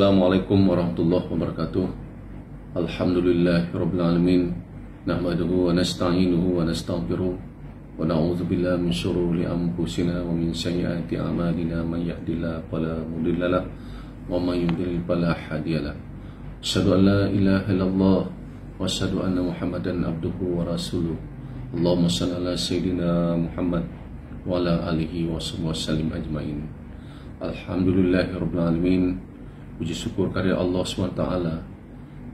Assalamualaikum warahmatullahi wabarakatuh. Alhamdulillahirabbil alamin. Nahmaduhu wa nasta'inuhu wa nastaghfiruh wa na'udzu billahi min syururi anfusina wa min sayyiati a'malina. May yahdihillahu fala mudilla lahu wa may yudlil fala hadiya lahu. Asyhadu an la ilaha illallah wa asyhadu anna Muhammadan abduhu wa rasuluh. Allahumma shalli ala sayyidina Muhammad wa ala alihi wa sallim ajmain. Alhamdulillahirabbil alamin. Puji syukur karya Allah SWT.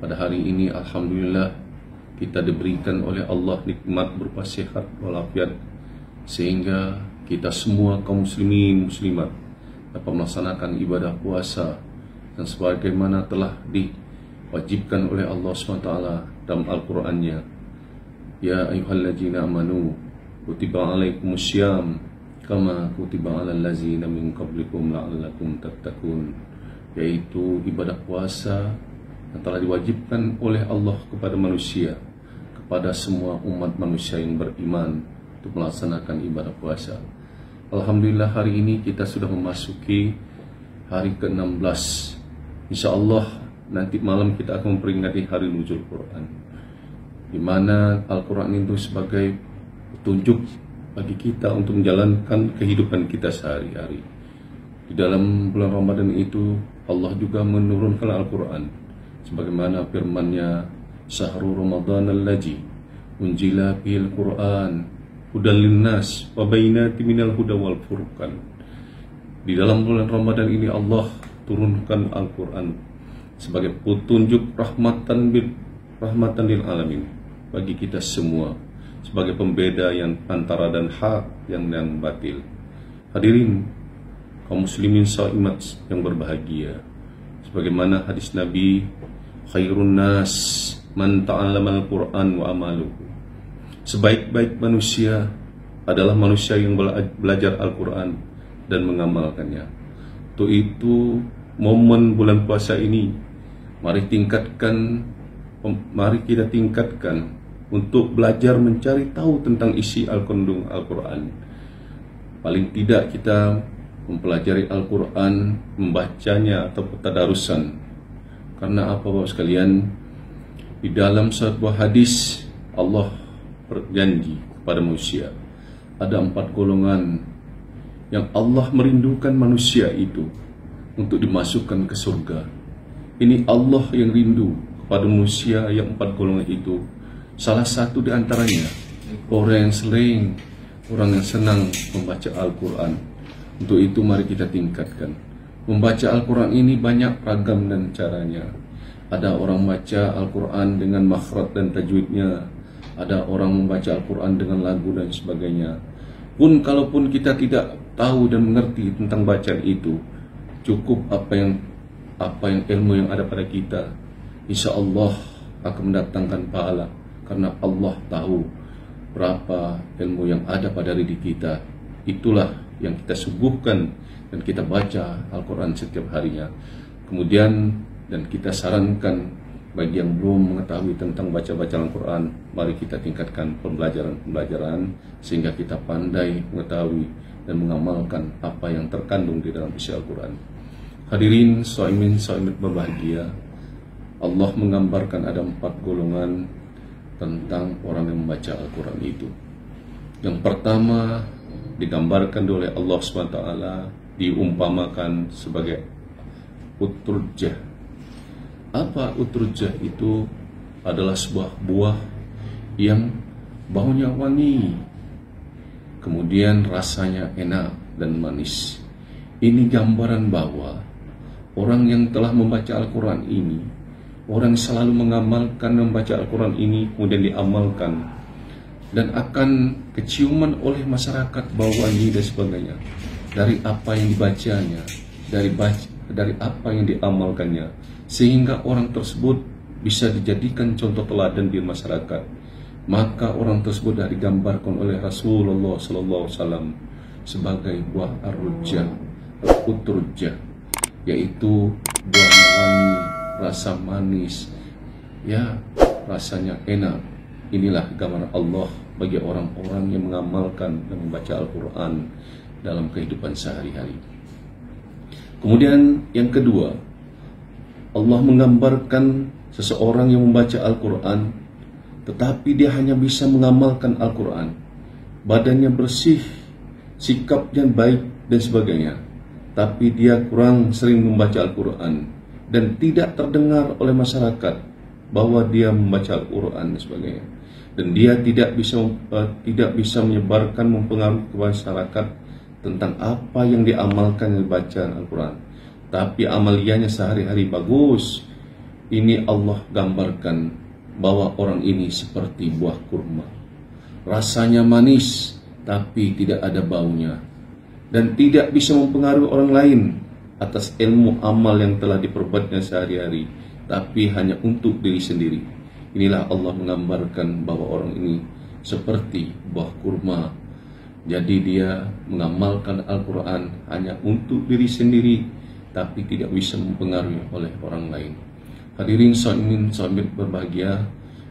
Pada hari ini alhamdulillah kita diberikan oleh Allah nikmat berupa sehat walafiat, sehingga kita semua kaum muslimin muslimat dapat melaksanakan ibadah puasa dan sebagaimana telah diwajibkan oleh Allah SWT dalam Al-Qur'annya. Ya ayyuhalladzina amanu kutiba alaikumussyam kama kutiba alal ladzina min qablikum la'allakum tattaqun, yaitu ibadah puasa yang telah diwajibkan oleh Allah kepada manusia, kepada semua umat manusia yang beriman untuk melaksanakan ibadah puasa. Alhamdulillah hari ini kita sudah memasuki hari ke-16. InsyaAllah nanti malam kita akan memperingati hari nuzul Quran, di mana Al-Quran itu sebagai petunjuk bagi kita untuk menjalankan kehidupan kita sehari-hari. Di dalam bulan Ramadan itu Allah juga menurunkan Al-Quran sebagaimana firman-Nya, Syahrul Ramadan allazi unzila fihil Quran hudan linnas wa bayyinatin minal huda wal furqan. Di dalam bulan Ramadan ini Allah turunkan Al-Quran sebagai petunjuk rahmatan lil alamin bagi kita semua, sebagai pembeda yang antara dan hak yang batil. Hadirin kaum muslimin shaimat yang berbahagia, sebagaimana hadis Nabi, khairun nas man ta'allama al-Quran wa amaluhu. Sebaik-baik manusia adalah manusia yang belajar Al-Quran dan mengamalkannya. Untuk itu momen bulan puasa ini mari kita tingkatkan untuk belajar mencari tahu tentang isi Al-Kandung Al-Quran. Paling tidak kita mempelajari Al-Quran, membacanya atau tadarusan. Karena apa Bapak sekalian? Di dalam sebuah hadis Allah berjanji kepada manusia, ada 4 golongan yang Allah merindukan manusia itu untuk dimasukkan ke surga. Ini Allah yang rindu kepada manusia yang 4 golongan itu. Salah satu di antaranya orang yang senang membaca Al-Quran. Untuk itu mari kita tingkatkan. Membaca Al-Quran ini banyak ragam dan caranya. Ada orang membaca Al-Quran dengan makhraj dan tajwidnya. Ada orang membaca Al-Quran dengan lagu dan sebagainya. Pun kalaupun kita tidak tahu dan mengerti tentang bacaan itu, cukup apa yang ilmu yang ada pada kita, insya Allah akan mendatangkan pahala. Karena Allah tahu berapa ilmu yang ada pada diri kita. Itulah yang kita subuhkan dan kita baca Al-Quran setiap harinya. Kemudian dan kita sarankan bagi yang belum mengetahui tentang baca-baca Al-Quran, mari kita tingkatkan pembelajaran sehingga kita pandai mengetahui dan mengamalkan apa yang terkandung di dalam isi Al-Quran. Hadirin shaimin shaimat berbahagia, Allah menggambarkan ada 4 golongan tentang orang yang membaca Al-Quran itu. Yang pertama digambarkan oleh Allah SWT, diumpamakan sebagai utrujah. Apa utrujah itu? Adalah sebuah buah yang baunya wangi, kemudian rasanya enak dan manis. Ini gambaran bahwa orang yang telah membaca Al-Quran ini, orang selalu mengamalkan membaca Al-Quran ini, kemudian diamalkan, dan akan keciuman oleh masyarakat bau wangi dan sebagainya dari apa yang dibacanya, dari apa yang diamalkannya, sehingga orang tersebut bisa dijadikan contoh teladan di masyarakat. Maka orang tersebut digambarkan oleh Rasulullah SAW sebagai buah ar-rujjah, al-utrujjah, yaitu buah wangi, rasa manis, ya rasanya enak. Inilah gambaran Allah bagi orang-orang yang mengamalkan dan membaca Al-Quran dalam kehidupan sehari-hari. Kemudian yang kedua, Allah menggambarkan seseorang yang membaca Al-Quran, tetapi dia hanya bisa mengamalkan Al-Quran. Badannya bersih, sikapnya baik dan sebagainya, tapi dia kurang sering membaca Al-Quran dan tidak terdengar oleh masyarakat bahwa dia membaca Al-Quran dan sebagainya. Dan dia tidak bisa menyebarkan, mempengaruhi ke masyarakat tentang apa yang diamalkan yang dibaca Al-Quran. Tapi amaliyahnya sehari-hari bagus. Ini Allah gambarkan bahwa orang ini seperti buah kurma. Rasanya manis, tapi tidak ada baunya. Dan tidak bisa mempengaruhi orang lain atas ilmu amal yang telah diperbuatnya sehari-hari, tapi hanya untuk diri sendiri. Inilah Allah menggambarkan bahwa orang ini seperti buah kurma. Jadi dia mengamalkan Al-Quran hanya untuk diri sendiri, tapi tidak bisa mempengaruhi oleh orang lain. Hadirin shaimin shaimat berbahagia,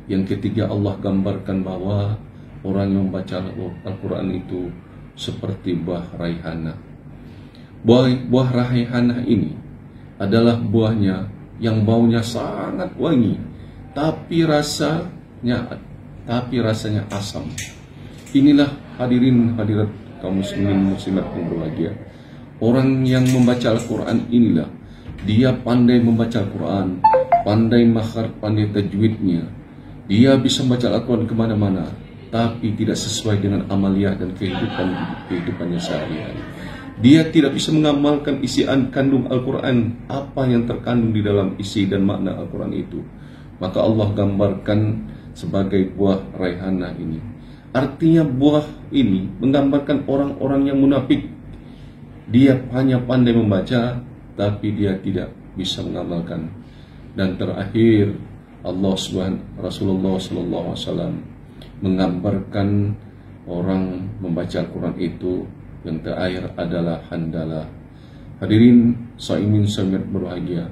yang ketiga Allah gambarkan bahwa orang yang membaca Al-Quran itu seperti buah raihana. Buah raihana ini adalah buahnya yang baunya sangat wangi, tapi rasanya asam. Inilah hadirin hadirat kaum muslimin muslimat yang berbahagia. Orang yang membaca Al-Quran inilah dia pandai membaca Al-Quran, pandai makhraj, pandai tajwidnya. Dia bisa membaca Al-Quran kemana-mana, tapi tidak sesuai dengan amaliyah dan kehidupannya sehari-hari. Dia tidak bisa mengamalkan isi kandung Al-Quran, apa yang terkandung di dalam isi dan makna Al-Quran itu. Maka Allah gambarkan sebagai buah raihana ini. Artinya buah ini menggambarkan orang-orang yang munafik. Dia hanya pandai membaca, tapi dia tidak bisa mengamalkan. Dan terakhir Rasulullah SAW menggambarkan orang membaca Al-Quran itu yang terakhir adalah handalah. Hadirin shaimin shaimat berbahagia,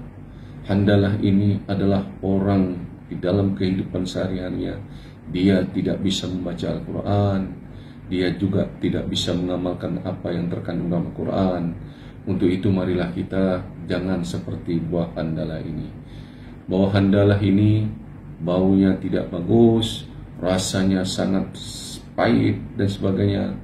handalah ini adalah orang di dalam kehidupan sehari-harinya dia tidak bisa membaca Al-Quran, dia juga tidak bisa mengamalkan apa yang terkandung dalam Al-Quran. Untuk itu marilah kita jangan seperti buah handalah ini. Bahwa handalah ini baunya tidak bagus, rasanya sangat pahit dan sebagainya.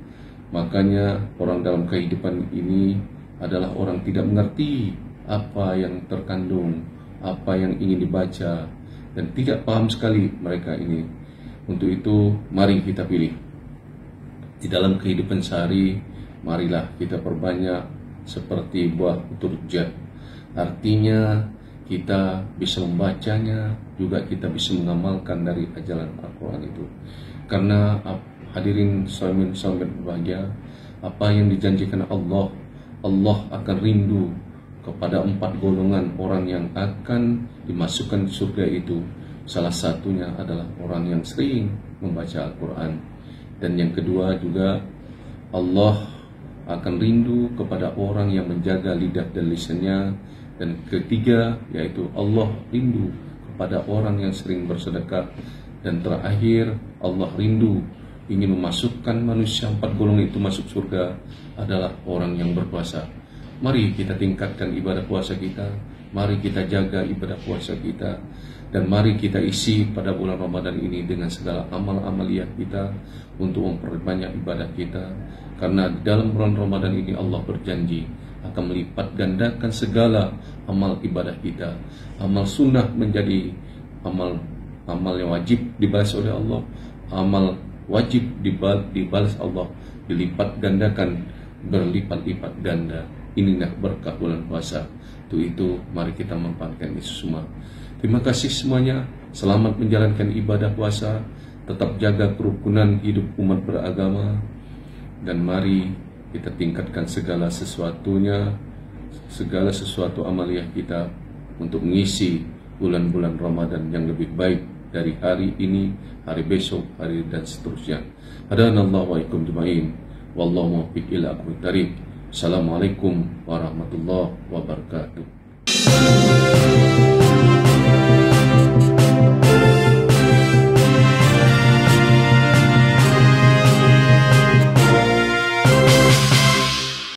Makanya orang dalam kehidupan ini adalah orang tidak mengerti apa yang terkandung, apa yang ingin dibaca, dan tidak paham sekali mereka ini. Untuk itu mari kita pilih di dalam kehidupan sehari, marilah kita perbanyak seperti buah turjat. Artinya kita bisa membacanya, juga kita bisa mengamalkan dari ajaran Al-Quran itu. Karena hadirin shaimin shaimat berbahagia, apa yang dijanjikan Allah akan rindu kepada 4 golongan orang yang akan dimasukkan ke surga itu. Salah satunya adalah orang yang sering membaca Al-Quran. Dan yang kedua juga Allah akan rindu kepada orang yang menjaga lidah dan lisannya. Dan ketiga yaitu Allah rindu kepada orang yang sering bersedekah. Dan terakhir Allah rindu ingin memasukkan manusia 4 golongan itu masuk surga adalah orang yang berpuasa. Mari kita tingkatkan ibadah puasa kita, mari kita jaga ibadah puasa kita, dan mari kita isi pada bulan Ramadan ini dengan segala amal-amaliyah kita untuk memperbanyak ibadah kita. Karena di dalam bulan Ramadan ini Allah berjanji akan melipat gandakan segala amal ibadah kita. Amal sunnah menjadi amal yang wajib dibalas oleh Allah, amal wajib dibalas Allah, dilipat gandakan, berlipat-lipat ganda. Inilah berkah bulan puasa. Itu mari kita manfaatkan itu semua. Terima kasih semuanya. Selamat menjalankan ibadah puasa. Tetap jaga kerukunan hidup umat beragama. Dan mari kita tingkatkan segala sesuatu amaliyah kita untuk mengisi bulan-bulan Ramadan yang lebih baik dari hari ini, hari besok, hari dan seterusnya. Hadanallahu wa iyyakum jami'in. Wallahu muwaffiq ila aqwamit thariq. Assalamualaikum warahmatullahi wabarakatuh.